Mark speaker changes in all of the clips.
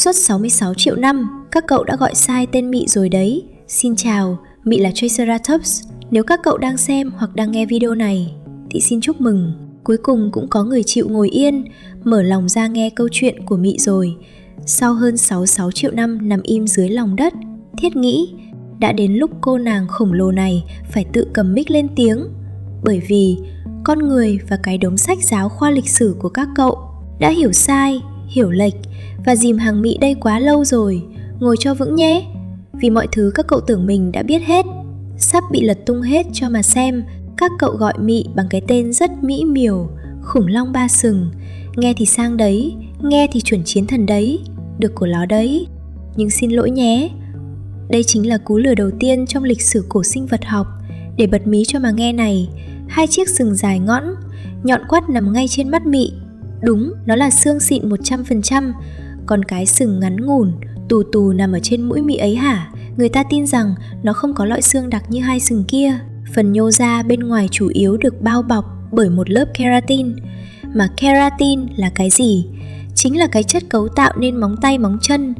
Speaker 1: Suốt 66 triệu năm, các cậu đã gọi sai tên Mị rồi đấy. Xin chào, Mị là Triceratops. Nếu các cậu đang xem hoặc đang nghe video này thì xin chúc mừng. Cuối cùng cũng có người chịu ngồi yên, mở lòng ra nghe câu chuyện của Mị rồi. Sau hơn 66 triệu năm nằm im dưới lòng đất, Thiết nghĩ đã đến lúc cô nàng khổng lồ này phải tự cầm mic lên tiếng. Bởi vì con người và cái đống sách giáo khoa lịch sử của các cậu đã hiểu sai, hiểu lệch và dìm hàng Mị đây quá lâu rồi. Ngồi cho vững nhé, vì mọi thứ các cậu tưởng mình đã biết hết sắp bị lật tung hết cho mà xem. Các cậu gọi Mị bằng cái tên rất mỹ miều, khủng long ba sừng. Nghe thì sang đấy, nghe thì chuẩn chiến thần đấy, được của nó đấy. Nhưng xin lỗi nhé, đây chính là cú lừa đầu tiên trong lịch sử cổ sinh vật học. Để bật mí cho mà nghe này, 2 chiếc sừng dài ngõn, nhọn quắt nằm ngay trên mắt Mị. Đúng, nó là xương xịn 100%. Còn cái sừng ngắn ngủn, tù tù nằm ở trên mũi Mị ấy hả? Người ta tin rằng nó không có loại xương đặc như 2 sừng kia. Phần nhô ra bên ngoài chủ yếu được bao bọc bởi một lớp keratin. Mà keratin là cái gì? Chính là cái chất cấu tạo nên móng tay móng chân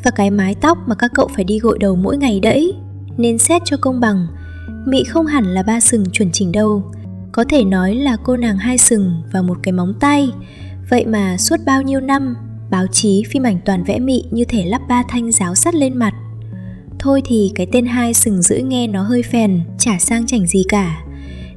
Speaker 1: và cái mái tóc mà các cậu phải đi gội đầu mỗi ngày đấy. Nên xét cho công bằng, Mị không hẳn là 3 sừng chuẩn chỉnh đâu. Có thể nói là cô nàng 2 sừng và một cái móng tay. Vậy mà suốt bao nhiêu năm, báo chí phim ảnh toàn vẽ Mị như thể lắp 3 thanh giáo sắt lên mặt. Thôi thì cái tên 2 sừng rưỡi nghe nó hơi phèn, chả sang chảnh gì cả.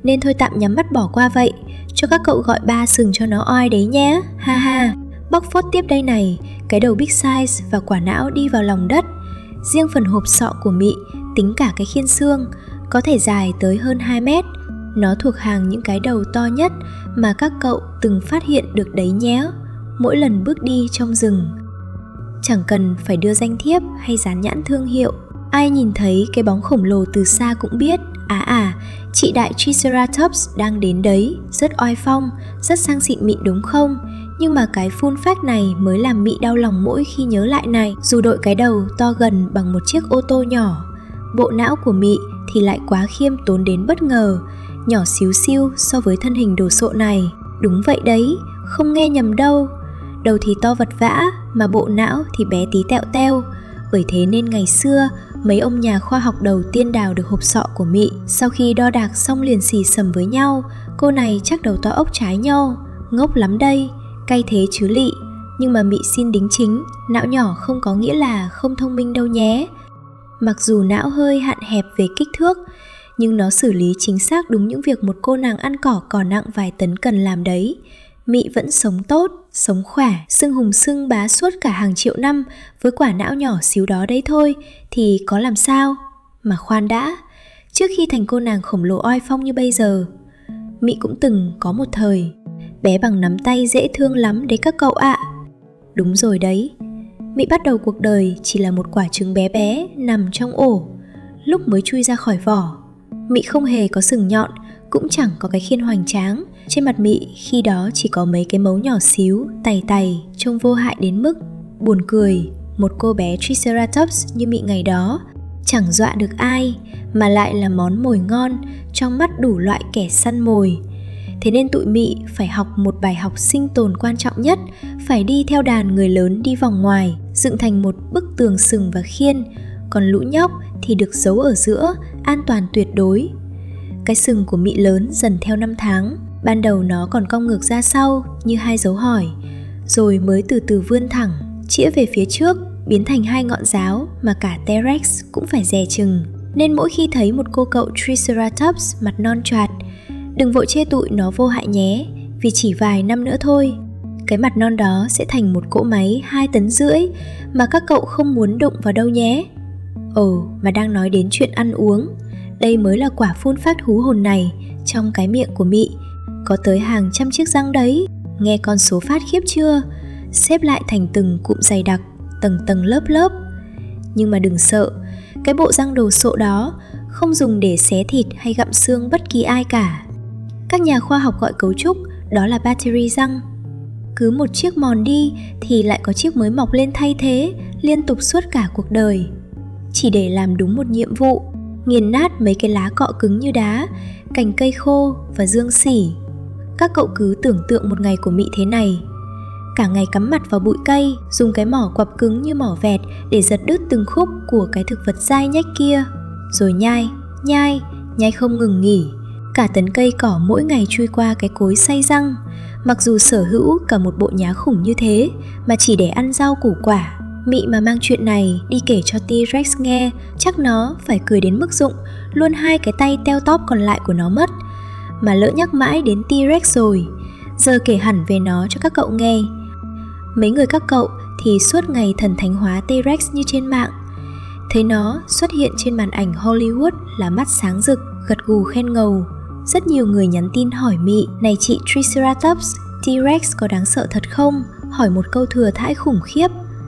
Speaker 1: Nên thôi tạm nhắm mắt bỏ qua vậy, cho các cậu gọi 3 sừng cho nó oai đấy nhé. Ha ha. Bóc phốt tiếp đây này, cái đầu big size và quả não đi vào lòng đất. Riêng phần hộp sọ của Mị, tính cả cái khiên xương, có thể dài tới hơn 2 mét. Nó thuộc hàng những cái đầu to nhất mà các cậu từng phát hiện được đấy nhé, mỗi lần bước đi trong rừng. Chẳng cần phải đưa danh thiếp hay dán nhãn thương hiệu, ai nhìn thấy cái bóng khổng lồ từ xa cũng biết chị đại Triceratops đang đến đấy. Rất oai phong, rất sang xịn Mị đúng không? Nhưng mà cái fun fact này mới làm Mị đau lòng mỗi khi nhớ lại này. Dù đội cái đầu to gần bằng một chiếc ô tô nhỏ, bộ não của Mị thì lại quá khiêm tốn đến bất ngờ, nhỏ xíu xiu so với thân hình đồ sộ này. Đúng vậy đấy, không nghe nhầm đâu. Đầu thì to vật vã, mà bộ não thì bé tí tẹo teo. Bởi thế nên ngày xưa, mấy ông nhà khoa học đầu tiên đào được hộp sọ của Mị, sau khi đo đạc xong liền xì xầm với nhau, cô này chắc đầu to ốc trái nho. Ngốc lắm đây, cay thế chứ lị. Nhưng mà Mị xin đính chính, não nhỏ không có nghĩa là không thông minh đâu nhé. Mặc dù não hơi hạn hẹp về kích thước, nhưng nó xử lý chính xác đúng những việc một cô nàng ăn cỏ cỏ nặng vài tấn cần làm đấy. Mị vẫn sống tốt, sống khỏe, xưng hùng xưng bá suốt cả hàng triệu năm với quả não nhỏ xíu đó đấy thôi, thì có làm sao? Mà khoan đã, trước khi thành cô nàng khổng lồ oai phong như bây giờ, Mị cũng từng có một thời bé bằng nắm tay dễ thương lắm đấy các cậu ạ. Đúng rồi đấy, Mị bắt đầu cuộc đời chỉ là một quả trứng bé bé nằm trong ổ. Lúc mới chui ra khỏi vỏ, Mị không hề có sừng nhọn, cũng chẳng có cái khiên hoành tráng. Trên mặt Mị khi đó chỉ có mấy cái mấu nhỏ xíu, tày tày, trông vô hại đến mức buồn cười. Một cô bé Triceratops như Mị ngày đó chẳng dọa được ai, mà lại là món mồi ngon trong mắt đủ loại kẻ săn mồi. Thế nên tụi Mị phải học một bài học sinh tồn quan trọng nhất, phải đi theo đàn người lớn đi vòng ngoài, dựng thành một bức tường sừng và khiên. Còn lũ nhóc thì được giấu ở giữa, an toàn tuyệt đối. Cái sừng của Mị lớn dần theo năm tháng. Ban đầu nó còn cong ngược ra sau như 2 dấu hỏi, rồi mới từ từ vươn thẳng, chĩa về phía trước, biến thành 2 ngọn giáo mà cả T-Rex cũng phải dè chừng. Nên mỗi khi thấy một cô cậu Triceratops mặt non choạt, đừng vội chê tụi nó vô hại nhé, vì chỉ vài năm nữa thôi, cái mặt non đó sẽ thành một cỗ máy 2,5 tấn mà các cậu không muốn đụng vào đâu nhé. Mà đang nói đến chuyện ăn uống, đây mới là quả phun phát hú hồn này. Trong cái miệng của Mị có tới hàng trăm chiếc răng đấy. Nghe con số phát khiếp chưa? Xếp lại thành từng cụm dày đặc, tầng tầng lớp lớp. Nhưng mà đừng sợ, cái bộ răng đồ sộ đó không dùng để xé thịt hay gặm xương bất kỳ ai cả. Các nhà khoa học gọi cấu trúc đó là battery răng. Cứ một chiếc mòn đi thì lại có chiếc mới mọc lên thay thế, liên tục suốt cả cuộc đời. Chỉ để làm đúng một nhiệm vụ, nghiền nát mấy cái lá cọ cứng như đá, cành cây khô và dương xỉ. Các cậu cứ tưởng tượng một ngày của Mị thế này. cả ngày cắm mặt vào bụi cây, dùng cái mỏ quặp cứng như mỏ vẹt để giật đứt từng khúc của cái thực vật dai nhách kia. Rồi nhai không ngừng nghỉ. Cả tấn cây cỏ mỗi ngày chui qua cái cối xay răng. Mặc dù sở hữu cả một bộ nhá khủng như thế mà chỉ để ăn rau củ quả, Mị mà mang chuyện này đi kể cho T-Rex nghe, chắc nó phải cười đến mức rụng luôn hai cái tay teo tóp còn lại của nó mất. Mà lỡ nhắc mãi đến T-Rex rồi, giờ kể hẳn về nó cho các cậu nghe. Mấy người các cậu thì suốt ngày thần thánh hóa T-Rex như trên mạng. Thấy nó xuất hiện trên màn ảnh Hollywood là mắt sáng rực, gật gù khen ngầu. Rất nhiều người nhắn tin hỏi Mị, này chị Triceratops, T-Rex có đáng sợ thật không? Hỏi một câu thừa thãi khủng khiếp.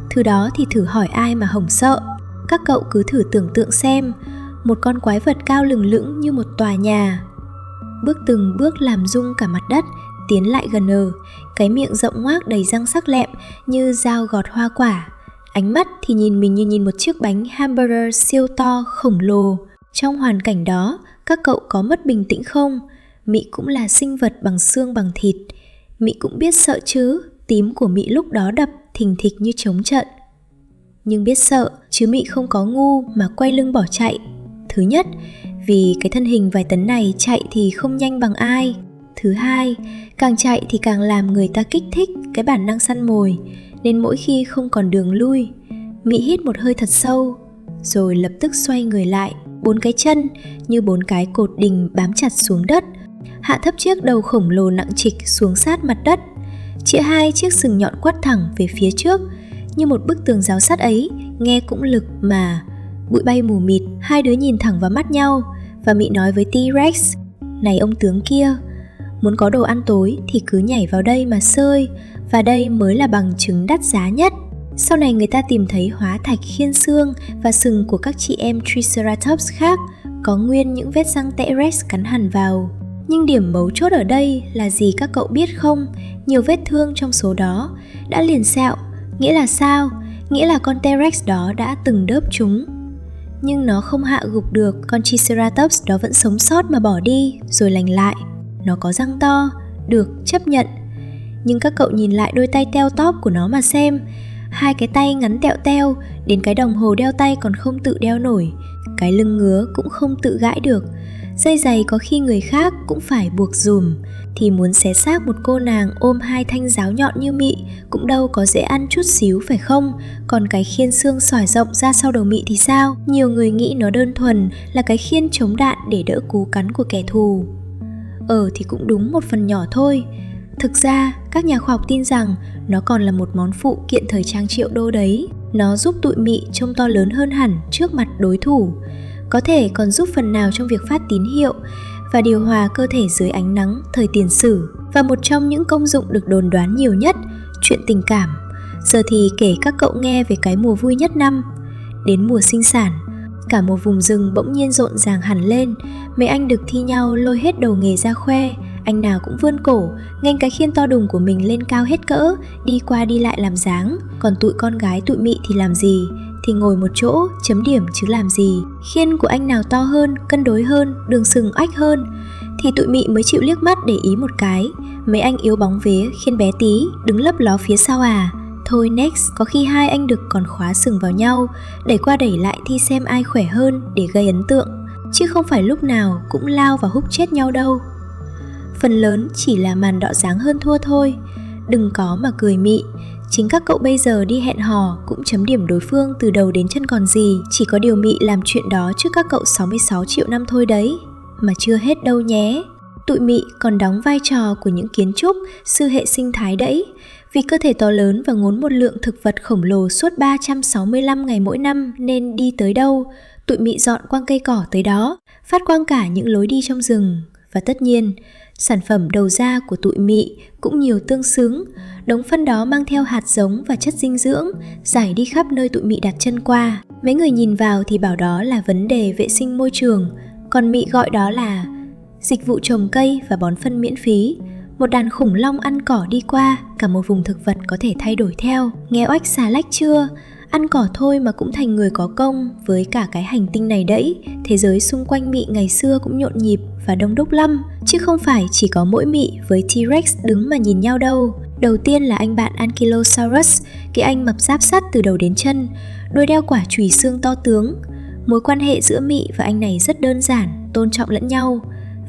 Speaker 1: Thứ đó thì thử hỏi ai mà hổng sợ. Các cậu cứ thử tưởng tượng xem, một con quái vật cao lừng lững như một tòa nhà, bước từng bước làm rung cả mặt đất, tiến lại gần cái miệng rộng ngoác đầy răng sắc lẹm như dao gọt hoa quả. Ánh mắt thì nhìn mình như nhìn một chiếc bánh hamburger siêu to khổng lồ. Trong hoàn cảnh đó, các cậu có mất bình tĩnh không? Mị cũng là sinh vật bằng xương bằng thịt. Mị cũng biết sợ chứ. Tím của Mị lúc đó đập thình thịch như trống trận. Nhưng biết sợ chứ Mị không có ngu mà quay lưng bỏ chạy. Thứ nhất, vì cái thân hình vài tấn này chạy thì không nhanh bằng ai. Thứ hai, càng chạy thì càng làm người ta kích thích cái bản năng săn mồi, nên mỗi khi không còn đường lui, Mị hít một hơi thật sâu, rồi lập tức xoay người lại, 4 cái chân như 4 cái cột đình bám chặt xuống đất, hạ thấp chiếc đầu khổng lồ nặng trịch xuống sát mặt đất, chĩa hai chiếc sừng nhọn quắt thẳng về phía trước như một bức tường rào sắt ấy. Nghe cũng lực mà. Bụi bay mù mịt, hai đứa nhìn thẳng vào mắt nhau và Mị nói với T-Rex, này ông tướng kia, muốn có đồ ăn tối thì cứ nhảy vào đây mà sơi, và đây mới là bằng chứng đắt giá nhất. Sau này người ta tìm thấy hóa thạch khiên xương và sừng của các chị em Triceratops khác có nguyên những vết răng T-Rex cắn hẳn vào. Nhưng điểm mấu chốt ở đây là gì các cậu biết không? Nhiều vết thương trong số đó đã liền sẹo. Nghĩa là sao? Nghĩa là con T-Rex đó đã từng đớp chúng. Nhưng nó không hạ gục được con Triceratops đó, vẫn sống sót mà bỏ đi rồi lành lại. Nó có răng to, được chấp nhận. Nhưng các cậu nhìn lại đôi tay teo tóp của nó mà xem. Hai cái tay ngắn tẹo teo, đến cái đồng hồ đeo tay còn không tự đeo nổi, cái lưng ngứa cũng không tự gãi được, dây giày có khi người khác cũng phải buộc dùm. Thì muốn xé xác một cô nàng ôm hai thanh giáo nhọn như Mị cũng đâu có dễ ăn chút xíu phải không? Còn cái khiên xương xỏi rộng ra sau đầu Mị thì sao? Nhiều người nghĩ nó đơn thuần là cái khiên chống đạn để đỡ cú cắn của kẻ thù. Thì cũng đúng một phần nhỏ thôi. Thực ra, các nhà khoa học tin rằng nó còn là một món phụ kiện thời trang triệu đô đấy. Nó giúp tụi Mị trông to lớn hơn hẳn trước mặt đối thủ. Có thể còn giúp phần nào trong việc phát tín hiệu và điều hòa cơ thể dưới ánh nắng thời tiền sử. Và một trong những công dụng được đồn đoán nhiều nhất, chuyện tình cảm. Giờ thì kể các cậu nghe về cái mùa vui nhất năm. Đến mùa sinh sản, cả một vùng rừng bỗng nhiên rộn ràng hẳn lên. Mấy anh đực thi nhau lôi hết đầu nghề ra khoe. Anh nào cũng vươn cổ, nghênh cái khiên to đùng của mình lên cao hết cỡ, đi qua đi lại làm dáng. Còn tụi con gái tụi Mị thì làm gì? Thì ngồi một chỗ, chấm điểm chứ làm gì. Khiên của anh nào to hơn, cân đối hơn, đường sừng oách hơn thì tụi Mị mới chịu liếc mắt để ý một cái. Mấy anh yếu bóng vía, khiên bé tí, đứng lấp ló phía sau à. Thôi next, có khi hai anh đực còn khóa sừng vào nhau, đẩy qua đẩy lại thi xem ai khỏe hơn để gây ấn tượng. Chứ không phải lúc nào cũng lao vào húc chết nhau đâu. Phần lớn chỉ là màn đọ dáng hơn thua thôi. Đừng có mà cười Mị. Chính các cậu bây giờ đi hẹn hò cũng chấm điểm đối phương từ đầu đến chân còn gì. Chỉ có điều Mị làm chuyện đó trước các cậu 66 triệu năm thôi đấy. Mà chưa hết đâu nhé. Tụi Mị còn đóng vai trò của những kiến trúc, sư hệ sinh thái đẫy. Vì cơ thể to lớn và ngốn một lượng thực vật khổng lồ suốt 365 ngày mỗi năm nên đi tới đâu, tụi Mị dọn quang cây cỏ tới đó, phát quang cả những lối đi trong rừng. Và tất nhiên, sản phẩm đầu ra của tụi Mị cũng nhiều tương xứng. Đống phân đó mang theo hạt giống và chất dinh dưỡng, rải đi khắp nơi tụi Mị đặt chân qua. Mấy người nhìn vào thì bảo đó là vấn đề vệ sinh môi trường, còn Mị gọi đó là dịch vụ trồng cây và bón phân miễn phí. Một đàn khủng long ăn cỏ đi qua, cả một vùng thực vật có thể thay đổi theo. Nghe oách xà lách chưa? Ăn cỏ thôi mà cũng thành người có công với cả cái hành tinh này đẫy. Thế giới xung quanh Mị ngày xưa cũng nhộn nhịp và đông đúc lắm, chứ không phải chỉ có mỗi Mị với T-Rex đứng mà nhìn nhau đâu. Đầu tiên là anh bạn Ankylosaurus, cái anh mập giáp sắt từ đầu đến chân, đuôi đeo quả chùy xương to tướng. Mối quan hệ giữa Mị và anh này rất đơn giản, tôn trọng lẫn nhau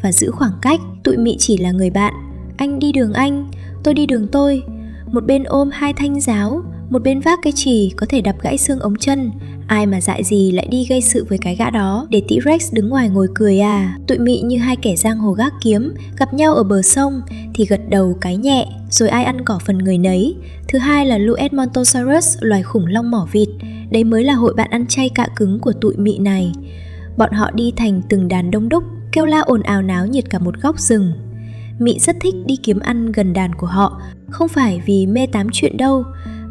Speaker 1: và giữ khoảng cách. Tụi Mị chỉ là người bạn, anh đi đường anh, tôi đi đường tôi. Một bên ôm 2 thanh giáo, một bên vác cái chì có thể đập gãy xương ống chân. Ai mà dại gì lại đi gây sự với cái gã đó, để T-Rex đứng ngoài ngồi cười à. Tụi Mị như 2 kẻ giang hồ gác kiếm, gặp nhau ở bờ sông thì gật đầu cái nhẹ, rồi ai ăn cỏ phần người nấy. Thứ hai là Lũ Edmontosaurus, loài khủng long mỏ vịt. Đấy mới là hội bạn ăn chay cạ cứng của tụi Mị này. Bọn họ đi thành từng đàn đông đúc, kêu la ồn ào náo nhiệt cả một góc rừng. Mị rất thích đi kiếm ăn gần đàn của họ, không phải vì mê tám chuyện đâu,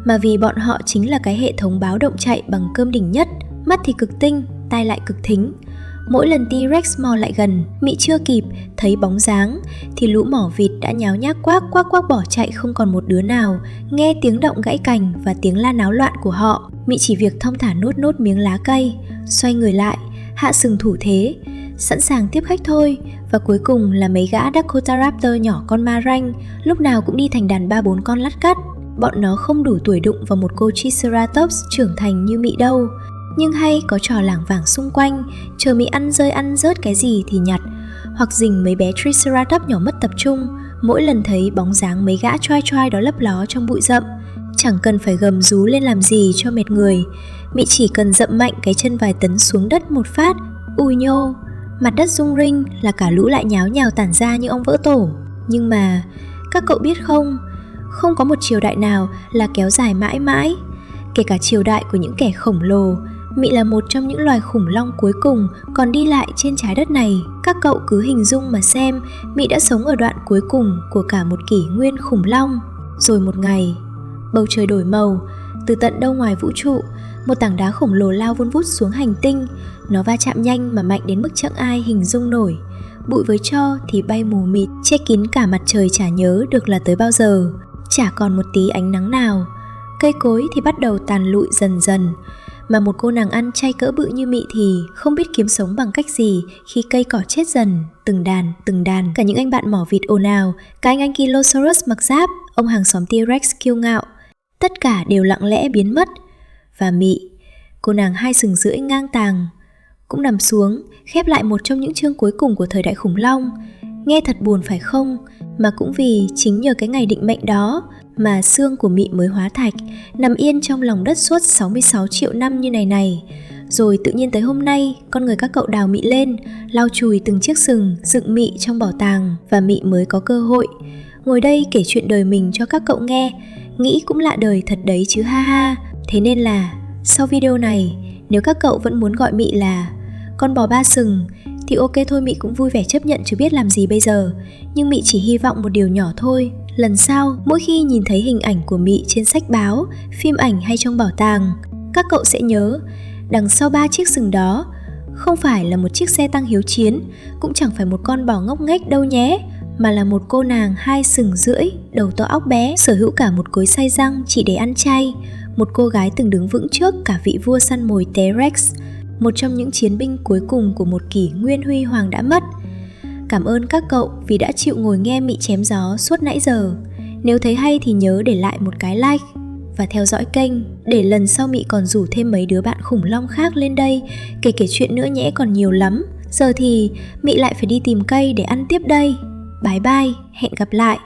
Speaker 1: mà vì bọn họ chính là cái hệ thống báo động chạy bằng cơm đỉnh nhất, mắt thì cực tinh, tai lại cực thính. Mỗi lần T-Rex mò lại gần, Mị chưa kịp thấy bóng dáng thì lũ mỏ vịt đã nháo nhác quác quác quác bỏ chạy không còn một đứa nào. Nghe tiếng động gãy cành và tiếng la náo loạn của họ, Mị chỉ việc thong thả nốt miếng lá cây, xoay người lại, hạ sừng thủ thế, sẵn sàng tiếp khách thôi. Và cuối cùng là mấy gã Dakota Raptor nhỏ con ma ranh, lúc nào cũng đi thành đàn 3-4 con lắt cắt. Bọn nó không đủ tuổi đụng vào một cô Triceratops trưởng thành như Mị đâu, nhưng hay có trò lảng vảng xung quanh, chờ Mị ăn rơi ăn rớt cái gì thì nhặt, hoặc rình mấy bé Triceratops nhỏ mất tập trung mỗi lần thấy bóng dáng mấy gã choai choai đó lấp ló trong bụi rậm. Chẳng cần phải gầm rú lên làm gì cho mệt người, Mị chỉ cần dậm mạnh cái chân vài tấn xuống đất một phát, ui nhô, mặt đất rung rinh là cả lũ lại nháo nhào tản ra như ong vỡ tổ. Nhưng mà các cậu biết không, không có một triều đại nào là kéo dài mãi mãi. Kể cả triều đại của những kẻ khổng lồ, Mị là một trong những loài khủng long cuối cùng còn đi lại trên trái đất này. Các cậu cứ hình dung mà xem, Mị đã sống ở đoạn cuối cùng của cả một kỷ nguyên khủng long. Rồi một ngày, bầu trời đổi màu, từ tận đâu ngoài vũ trụ, một tảng đá khổng lồ lao vun vút xuống hành tinh. Nó va chạm nhanh mà mạnh đến mức chẳng ai hình dung nổi. Bụi với tro thì bay mù mịt, che kín cả mặt trời chả nhớ được là tới bao giờ. Chả còn một tí ánh nắng nào. Cây cối thì bắt đầu tàn lụi dần dần. Mà một cô nàng ăn chay cỡ bự như Mị thì không biết kiếm sống bằng cách gì khi cây cỏ chết dần, từng đàn. Cả những anh bạn mỏ vịt ồn ào, cả anh Ankylosaurus mặc giáp, ông hàng xóm T-Rex kiêu ngạo, tất cả đều lặng lẽ biến mất. Và Mị, cô nàng 2 sừng rưỡi ngang tàng, cũng nằm xuống, khép lại một trong những chương cuối cùng của thời đại khủng long. Nghe thật buồn phải không? Mà cũng vì chính nhờ cái ngày định mệnh đó mà xương của Mị mới hóa thạch, nằm yên trong lòng đất suốt 66 triệu năm như này. Rồi tự nhiên tới hôm nay, con người các cậu đào Mị lên, lau chùi từng chiếc sừng, dựng Mị trong bảo tàng, và Mị mới có cơ hội ngồi đây kể chuyện đời mình cho các cậu nghe. Nghĩ cũng lạ đời thật đấy chứ ha ha. Thế nên là sau video này, nếu các cậu vẫn muốn gọi Mị là con bò 3 sừng thì ok thôi, Mị cũng vui vẻ chấp nhận chứ biết làm gì bây giờ. Nhưng Mị chỉ hy vọng một điều nhỏ thôi, lần sau mỗi khi nhìn thấy hình ảnh của Mị trên sách báo, phim ảnh hay trong bảo tàng, các cậu sẽ nhớ đằng sau 3 chiếc sừng đó không phải là một chiếc xe tăng hiếu chiến, cũng chẳng phải một con bò ngốc nghếch đâu nhé, mà là một cô nàng 2 sừng rưỡi, đầu to óc bé, sở hữu cả một cối xay răng chỉ để ăn chay. Một cô gái từng đứng vững trước cả vị vua săn mồi T-Rex, một trong những chiến binh cuối cùng của một kỷ nguyên huy hoàng đã mất. Cảm ơn các cậu vì đã chịu ngồi nghe Mị chém gió suốt nãy giờ. Nếu thấy hay thì nhớ để lại một cái like và theo dõi kênh, để lần sau Mị còn rủ thêm mấy đứa bạn khủng long khác lên đây kể chuyện nữa nhẽ, còn nhiều lắm. Giờ thì Mị lại phải đi tìm cây để ăn tiếp đây. Bye bye, hẹn gặp lại.